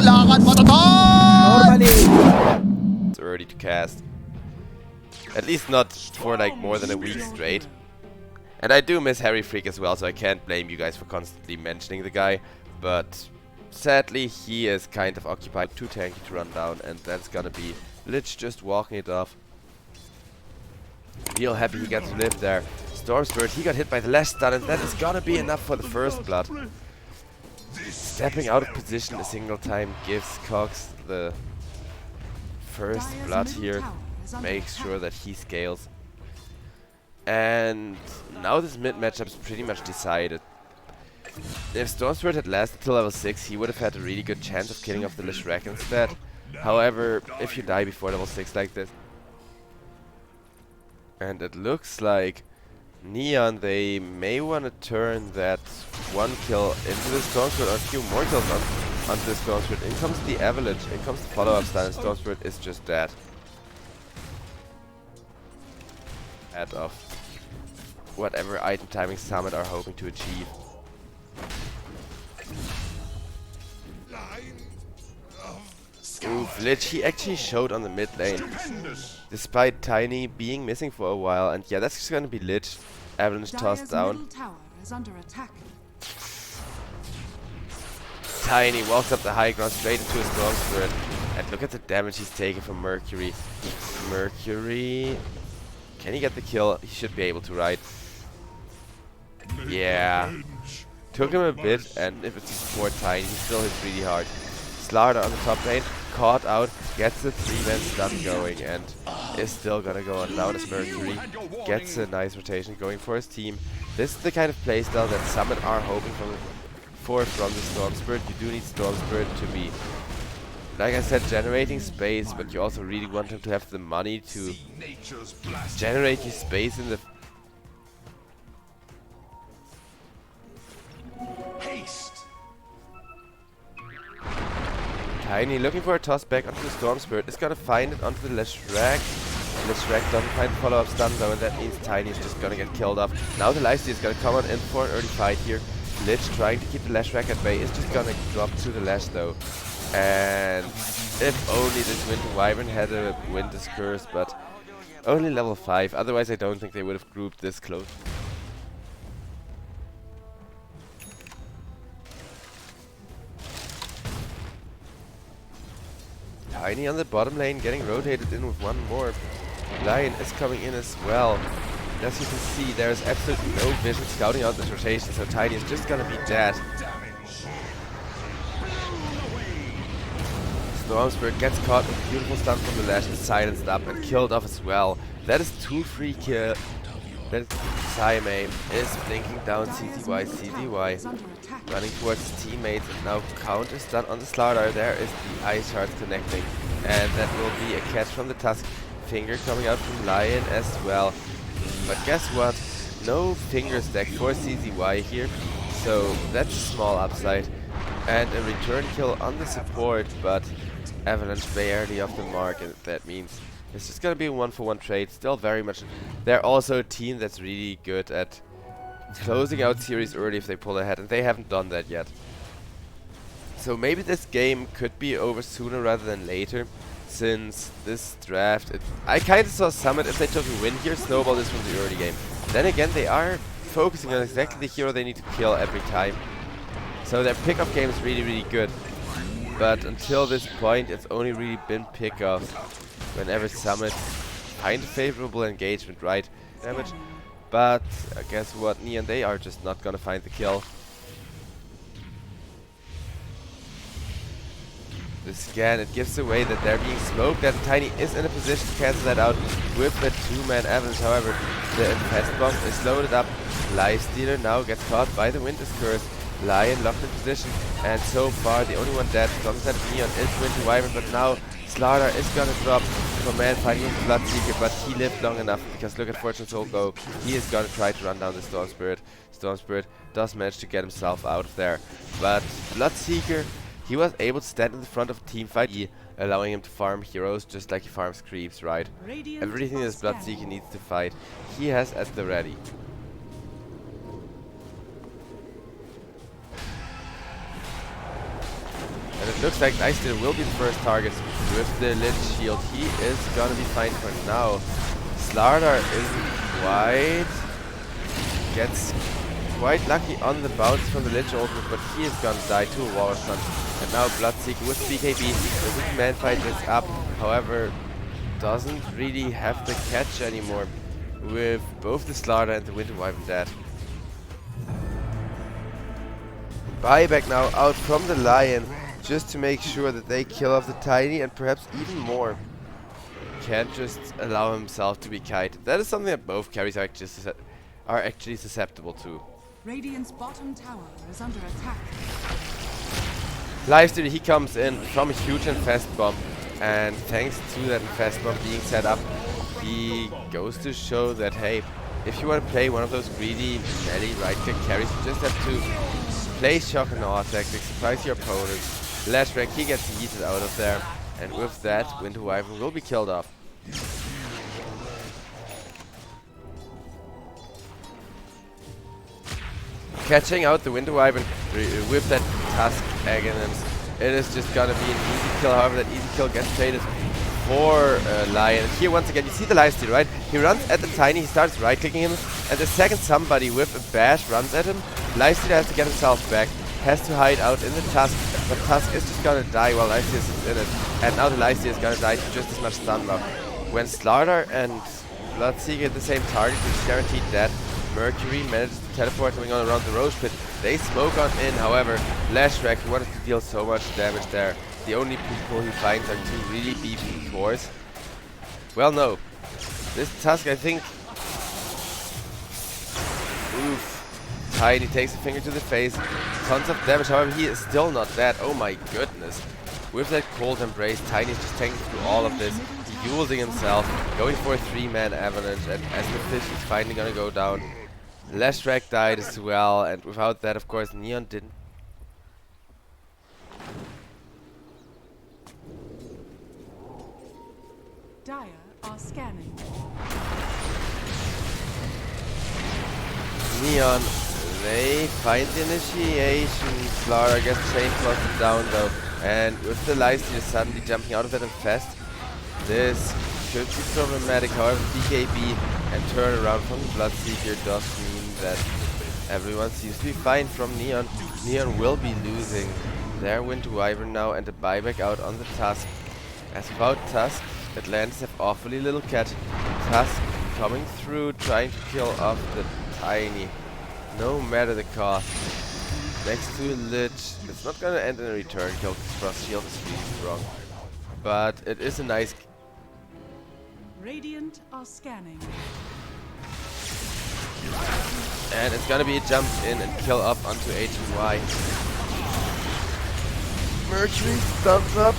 lakad matatag! Normally. It's early to cast. At least not for like more than a week straight. And I do miss Harry Freak as well, so I can't blame you guys for constantly mentioning the guy. But sadly, he is kind of occupied, too tanky to run down, and that's gonna be Lich just walking it off. Real happy he got to live there. Storm Spirit, he got hit by the last stun, and that is gonna be enough for the first blood. Stepping out of position a single time gives Cox the first blood here. Makes sure that he scales. And now this mid matchup is pretty much decided. If Storm Spirit had lasted till level 6, he would have had a really good chance of killing off the Lishrak instead. However, if you die before level 6 like this... And it looks like Neon, they may want to turn that one kill into the Storm Spirit, or a few more kills onto the Storm Spirit. In comes the Avalanche, in comes the follow-up stun, and Storm Spirit is just dead. Of whatever item timing Summit are hoping to achieve. Oof, Lich, he actually showed on the mid lane. Despite Tiny being missing for a while, and yeah, that's just gonna be Lich. Avalanche tossed down. Tiny walks up the high ground straight into a Storm Spirit. And look at the damage he's taking from Mercury. Mercury... Can he get the kill? He should be able to, right? Yeah. Took him a bit, and if it's a support Tiny, he still hits really hard. Slardar on the top lane, caught out, gets the 3-man stun going, and is still gonna go on down as Mercury. Gets a nice rotation going for his team. This is the kind of playstyle that Summit are hoping for from the Storm Spirit. You do need Storm Spirit to be, like I said, generating space, but you also really want him to have the money to generate you space in the... Tiny looking for a toss back onto the Storm Spirit, is gonna find it onto the Lishrak. Lishrak doesn't find follow-up stun though, and that means Tiny is just gonna get killed off. Now the Lifesteal is gonna come on in for an early fight here. Lich trying to keep the Lishrak at bay is just gonna drop to the Lash though. And if only this Winter Wyvern had a Winter's Curse, but only level 5, otherwise I don't think they would have grouped this close. Tiny on the bottom lane getting rotated in with one more. Lion is coming in as well. As you can see, there is absolutely no vision scouting out this rotation, so Tiny is just gonna be dead. Storm Spirit gets caught with a beautiful stun from the Lash, is silenced up and killed off as well. That is 2 free kills. Saime is blinking down CZY, running towards his teammates, and now counter stun on the Slardar. There is the Ice Shards connecting, and that will be a catch from the Tusk. Finger coming out from Lion as well. But guess what? No finger stack for CZY here, so that's a small upside. And a return kill on the support, but Avalanche barely off the mark, and that means it's just gonna be a 1-for-1 trade. Still very much... They're also a team that's really good at closing out series early if they pull ahead, and they haven't done that yet. So maybe this game could be over sooner rather than later, since this draft... I kinda saw Summit, if they took a win here, snowball this from the early game. Then again, they are focusing on exactly the hero they need to kill every time. So their pickup game is really, really good. But until this point, it's only really been pickups. Whenever Summit find a favorable engagement, right? Damage. But guess what? Neon, they are just not gonna find the kill. The scan, it gives away that they're being smoked, and Tiny is in a position to cancel that out with the 2-man Avalanche. However, the Infest Bomb is loaded up. Lifestealer now gets caught by the Winter's Curse. Lion locked in position, and so far the only one dead from the side of Neon is Winter Wyvern, but now Slardar is gonna drop Command fighting with the Bloodseeker, but he lived long enough, because look at Fortune Soul go. He is gonna try to run down the Storm Spirit. Storm Spirit does manage to get himself out of there, but Bloodseeker, he was able to stand in the front of a team fight, allowing him to farm heroes just like he farms creeps, right? Everything this Bloodseeker needs to fight, he has at the ready. And it Looks like Leicester will be the first target with the Lich shield. He is gonna be fine for now. Slardar isn't quite... Gets quite lucky on the bounce from the Lich ultimate, but he is gonna die to a War Stun. And now Bloodseeker with BKB. The big man fight is up. However, doesn't really have the catch anymore with both the Slardar and the Winter Wyvern dead. Buyback now out from the Lion just to make sure that they kill off the Tiny and perhaps even more. Can't just allow himself to be kited. That is something that both carries are actually susceptible to. Radiant's bottom tower is under attack. Lifesteal, he comes in from a huge infest bomb, and thanks to that infest bomb being set up, he goes to show that, hey, if you want to play one of those greedy melee right click carries, you just have to play shock and awe tactics, surprise your opponents. Lashback, he gets yeeted out of there, and with that, Winter Wyvern will be killed off. Catching out the Winter Wyvern with that Tusk Aghanim's, it is just gonna be an easy kill. However, that easy kill gets traded for Lion. Here once again, you see the lifesteal, right? He runs at the Tiny, he starts right-clicking him, and the second somebody with a bash runs at him, lifesteal has to get himself back, has to hide out in the Tusk, but Tusk is just gonna die while lifesteal is in it, and now the lifesteal is gonna die to just as much stun buff. When Slardar and Bloodseeker at the same target, which is guaranteed dead, Mercury manages to teleport going on around the Roach Pit. They smoke on in, however, Lashback, who wanted to deal so much damage there. The only people he finds are two really beefy cores. Well, no. This Tusk, I think... Oof. Tiny takes a finger to the face. Tons of damage, however, he is still not dead. Oh my goodness. With that cold embrace, Tiny is just tanking through all of this. Using himself, going for a 3-man avalanche, and as the fish is finally gonna go down, Lashback died as well, and without that, of course, Neon didn't. Dire are scanning. Neon, they find the initiation. Slardar gets chain closed down though, and with the lifesteal suddenly jumping out of that infest, this could be problematic. However, BKB and turnaround from the Bloodseeker does mean that everyone seems to be fine from Neon. Neon will be losing their Winter Wyvern now and a buyback out on the Tusk. As without Tusk, Atlantis have awfully little catch. Tusk coming through, trying to kill off the Tiny, no matter the cost. Next to Lich, it's not gonna end in a return kill because Frost Shield is really strong. But it is a nice... Radiant are scanning. And it's gonna be a jump in and kill up onto HY. Mercury stuns up.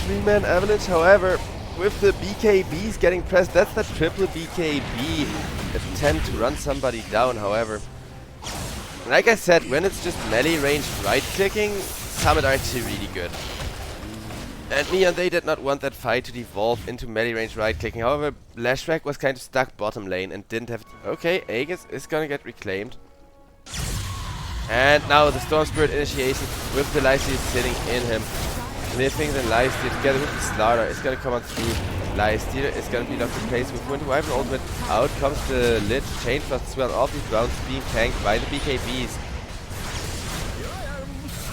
3-man avalanche, however, with the BKBs getting pressed, that's that triple BKB attempt to run somebody down, however. Like I said, when it's just melee ranged right clicking, Summit are actually really good. And Neon, they did not want that fight to devolve into melee range right clicking. However, Lashback was kind of stuck bottom lane and didn't have... Okay, Aegis is gonna get reclaimed. And now the Storm Spirit initiation with the Lifesteal sitting in him. Sniffing the Lifesteal together with the Slardar is gonna come on through. Lifesteal is gonna be locked in place with Winter Wyvern ultimate. Out comes the Lich, Chain Frost as well. All these rounds being tanked by the BKBs.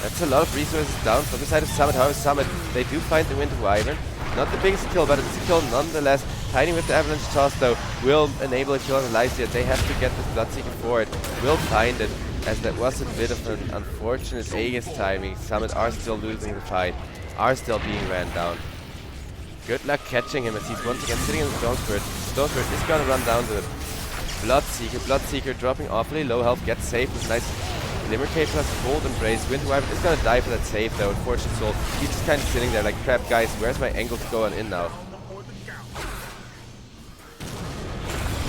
That's a lot of resources down from the side of Summit. However, Summit, they do find the Winter Wyvern. Not the biggest kill, but it's a kill nonetheless. Tiny with the Avalanche Toss, though, will enable a kill on the Lifesteal. They have to get this Bloodseeker for it. Will find it, as that was a bit of an unfortunate Aegis timing. Summit are still losing the fight, are still being ran down. Good luck catching him, as he's once again sitting in the Storm Spirit. Storm Spirit is gonna run down the Bloodseeker. Bloodseeker dropping awfully low health, gets saved with a nice Glimmer Cape plus Cold Embrace. Winter Wyvern is gonna die for that save though, Fortune Soul. He's just kind of sitting there like, crap guys, where's my angle to go on in now?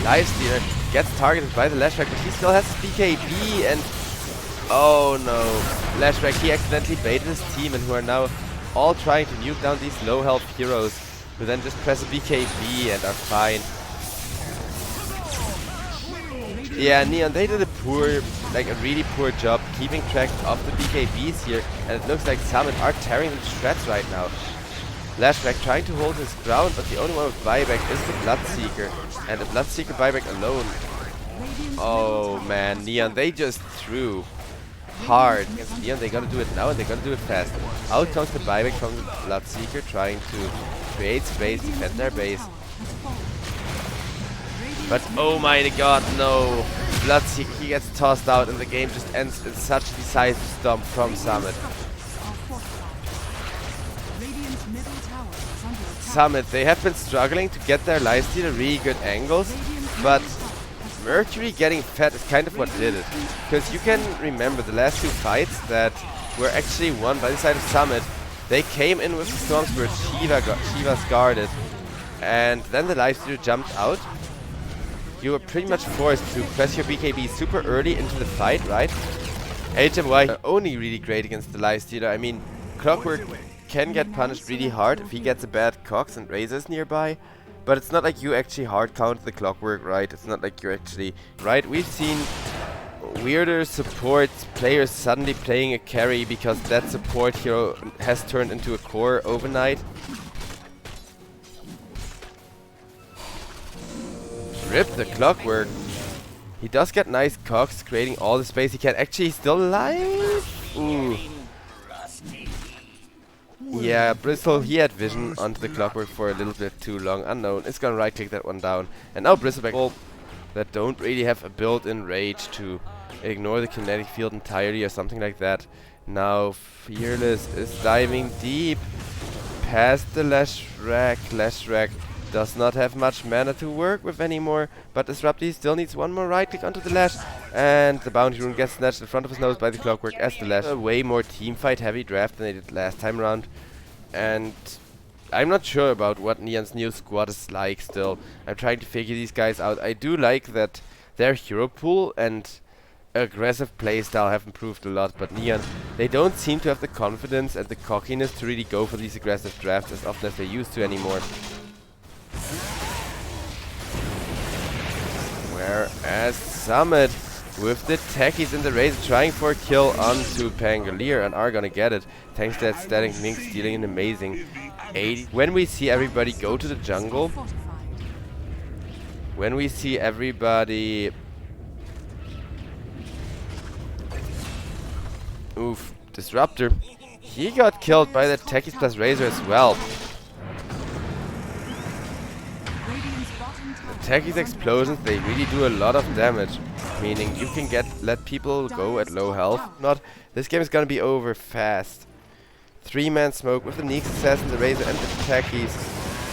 Lifestealer gets targeted by the Lashback, but he still has his BKB and... Oh no. Lashback, he accidentally baited his team and who are now all trying to nuke down these low health heroes who then just press a BKB and are fine. Yeah, Neon, they did a poor like a really poor job keeping track of the BKBs here, and it looks like Summit are tearing them to shreds right now. Lashback trying to hold his ground, but the only one with buyback is the Bloodseeker, and the Bloodseeker buyback alone. Oh man, Neon, they just threw hard against Neon. They gotta do it now and they gotta do it fast. Out comes the buyback from the Bloodseeker, trying to create space, defend their base. But oh my god, no! Bloodseeker, he gets tossed out and the game just ends in such a decisive stomp from Summit. Summit, they have been struggling to get their lifesteal really good angles, but Mercury getting fed is kind of what did it. Because you can remember the last two fights that were actually won by the side of Summit. They came in with the Storms where Shiva's guarded, and then the lifesteal jumped out. You were pretty much forced to press your BKB super early into the fight, right? HMY are only really great against the lifestealer. I mean, Clockwork can get punished really hard if he gets a bad Cox and Razors nearby, but it's not like you actually hard count the Clockwork, right? It's not like you're actually right. We've seen weirder support players suddenly playing a carry because that support hero has turned into a core overnight. Rip the Clockwork. He does get nice Cox, creating all the space he can. Actually, he's still alive? Ooh. Yeah, Bristle, he had vision onto the Clockwork for a little bit too long. Unknown. It's gonna right click that one down. And now Bristleback that don't really have a built-in rage to ignore the kinetic field entirely or something like that. Now Fearless is diving deep past the Lashrack. Lashrack does not have much mana to work with anymore, but Disrupty still needs one more right click onto the Lash, and the Bounty Rune gets snatched in front of his nose by the Clockwork as the Lash. A way more teamfight heavy draft than they did last time around, and I'm not sure about what Neon's new squad is like still. I'm trying to figure these guys out. I do like that their hero pool and aggressive playstyle have improved a lot, but Neon, they don't seem to have the confidence and the cockiness to really go for these aggressive drafts as often as they used to anymore. Whereas Summit with the techies in the Razor trying for a kill onto Pangolier and are gonna get it thanks to that static Minx dealing an amazing 80. When we see everybody go to the jungle, when we see everybody... Oof, Disruptor. He got killed by the techies plus Razor as well. Techies explosions, they really do a lot of damage, meaning you can let people go at low health. Not, this game is gonna be over fast. 3-man smoke with the Neeks Assassin, the Razor, and the Techies.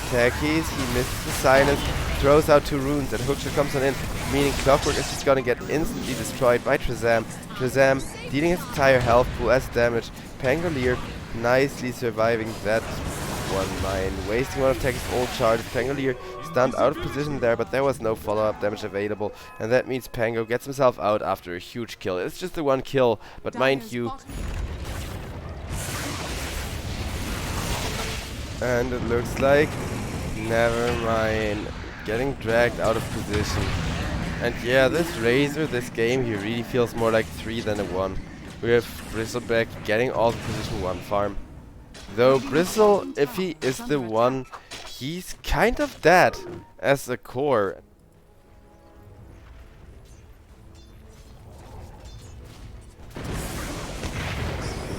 Techies, he misses the silence, throws out 2 runes, and Hookshot comes on in, meaning Clockwork is just gonna get instantly destroyed by Trezam. Trezam dealing his entire health pool as damage. Pangolier nicely surviving that one mine, wasting one of Techies' old charges. Pangolier stunned out of position there, but there was no follow-up damage available, and that means Pango gets himself out after a huge kill. It's just the one kill, but mind you, and it looks like, never mind, getting dragged out of position. And yeah, this Razor, this game, he really feels more like 3 than a 1. We have Bristleback getting all the position 1 farm. Though Bristle, if he is the 1, he's kind of dead as a core.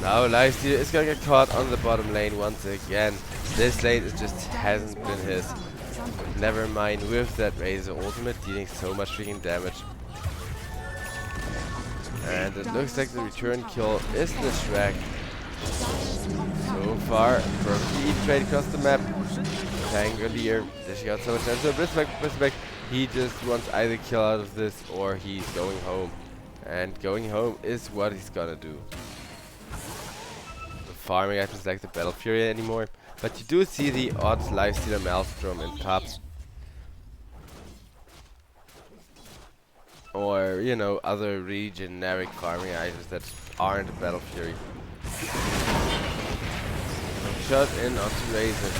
Now Lifesteal is gonna get caught on the bottom lane once again. This lane just hasn't been his. Never mind with that Razor ultimate dealing so much freaking damage. And it looks like the return kill is the Shrek. So far, perfectly trade across the map. Pangolier, dishing out so much damage. So Bristleback, he just wants either kill out of this or he's going home. And going home is what he's gonna do. The farming items like the Battle Fury anymore. But you do see the odd Lifestealer Maelstrom in pubs. Or, you know, other really generic farming items that aren't a Battle Fury. Shot in onto Razor.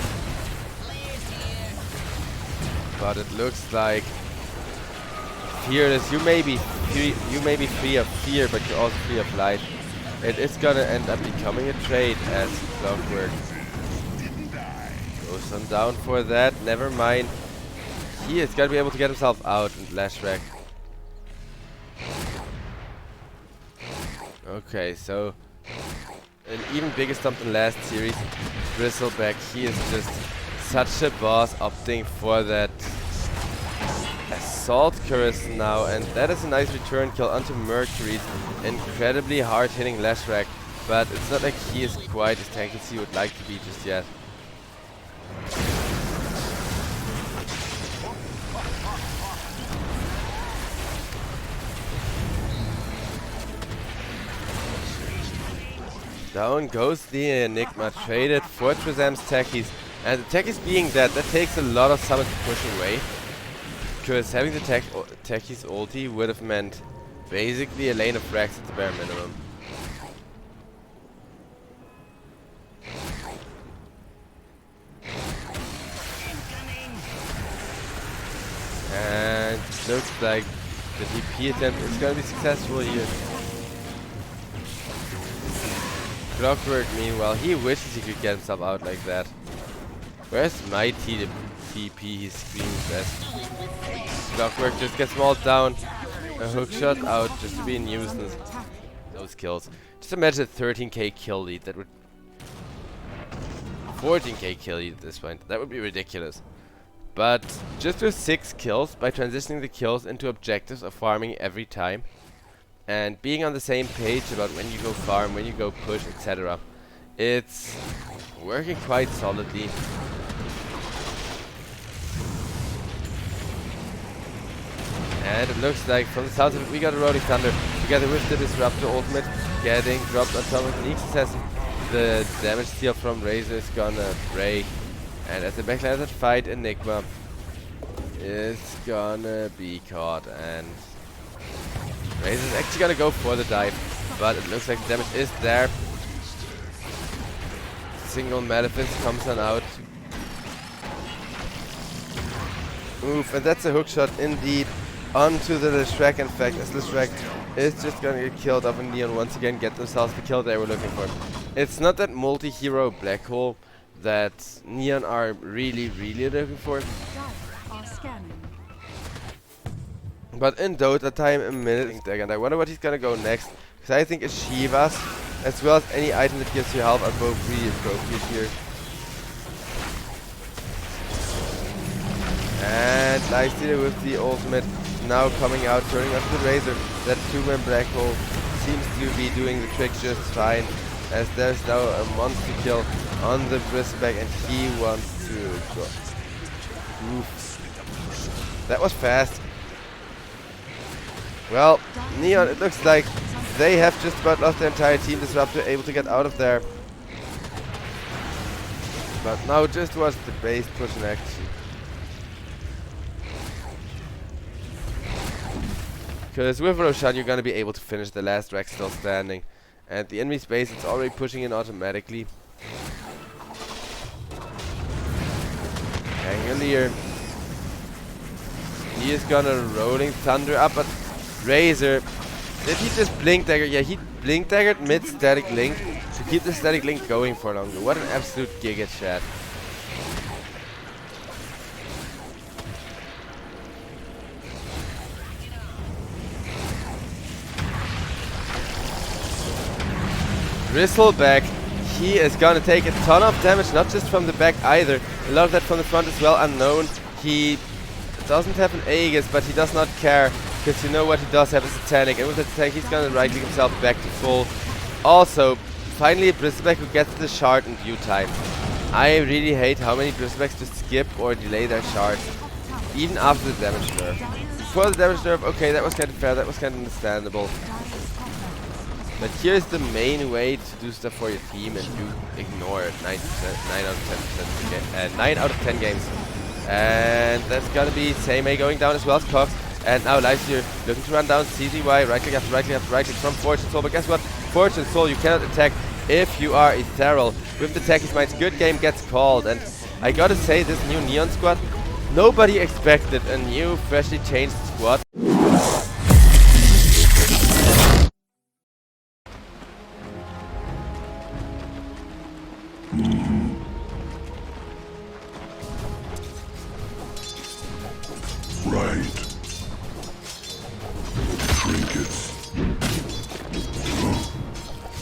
But it looks like fearless. You may be free of fear, but you're also free of life. It is gonna end up becoming a trade as Clockwork goes on down for that. Never mind. He is gonna be able to get himself out and Lashrack. Okay, so an even bigger stump than last series. Bristleback, he is just such a boss, opting for that Assault Cuirass now, and that is a nice return kill onto Mercury's incredibly hard hitting Lashrack, but it's not like he is quite as tanky as he would like to be just yet. Down goes the Enigma, traded for Trizam's Techies, and the Techies being dead, that takes a lot of summons to push away. Because having the Techies ulti would have meant basically a lane of frags at the bare minimum. And looks like the DP attempt is going to be successful here. Clockwork, meanwhile, he wishes he could get himself out like that. Where's my TP? He screams best. Clockwork just gets mauled down. A hookshot out just to be a nuisance. Those kills. Just imagine a 13k kill lead. That would 14k kill lead at this point. That would be ridiculous. But just with 6 kills, by transitioning the kills into objectives of farming every time, and being on the same page about when you go farm, when you go push, etc. It's working quite solidly. And it looks like, from the sounds of it, we got a Rolling Thunder together with the Disruptor ultimate getting dropped on top of Neek's assassin. The damage steal from Razor is gonna break. And as the backline of that fight, Enigma is gonna be caught. And Razor is actually gonna go for the dive. But it looks like the damage is there. Single Malefice comes on out. Oof, and that's a hookshot indeed. Onto the Lashrack, in fact, as Lashrack is just gonna get killed up, and Neon once again get themselves the kill they were looking for. It's not that multi-hero black hole that Neon are really looking for. But in Dota time, a minute, and I wonder what he's gonna go next, because I think a Shivas, as well as any item that gives you health, are both really appropriate here. And Lifestealer with the ultimate now coming out, turning off the Razor. That 2-man black hole seems to be doing the trick just fine, as there's now a monster kill on the Bristleback, and he wants to go. Oof. That was fast. Well, Neon, it looks like they have just about lost their entire team. Disruptor able to get out of there. But now just was the base push in action. Because with Roshan you're gonna be able to finish the last rack still standing. And the enemy space, it's already pushing in automatically. Angelier. He is gonna Rolling Thunder up, but Razor, did he just Blink Dagger? Yeah, he Blink Daggered mid Static Link to keep the Static Link going for longer. What an absolute giga chat. Bristleback, he is gonna take a ton of damage, not just from the back either. A lot of that from the front as well, unknown. He doesn't have an Aegis, but he does not care, because you know what he does have is a Titanic, and with the tank he's gonna right-click himself back to full. Also, finally a Bristleback who gets the shard in due time. I really hate how many Bristlebacks just skip or delay their shards, even after the damage nerf. Before the damage nerf, okay, that was kind of fair, that was kind of understandable. But here's the main way to do stuff for your team, and you ignore it 9 out of 9 out of 10 games. And that's gonna be Seimei going down as well as Cox. And now Lifestealer looking to run down CZY, right click after right click after right click from Fortune Soul. But guess what? Fortune Soul, you cannot attack if you are ethereal. With the Techies Minds, good game gets called. And I gotta say, this new Neon squad, nobody expected a new, freshly changed squad Right.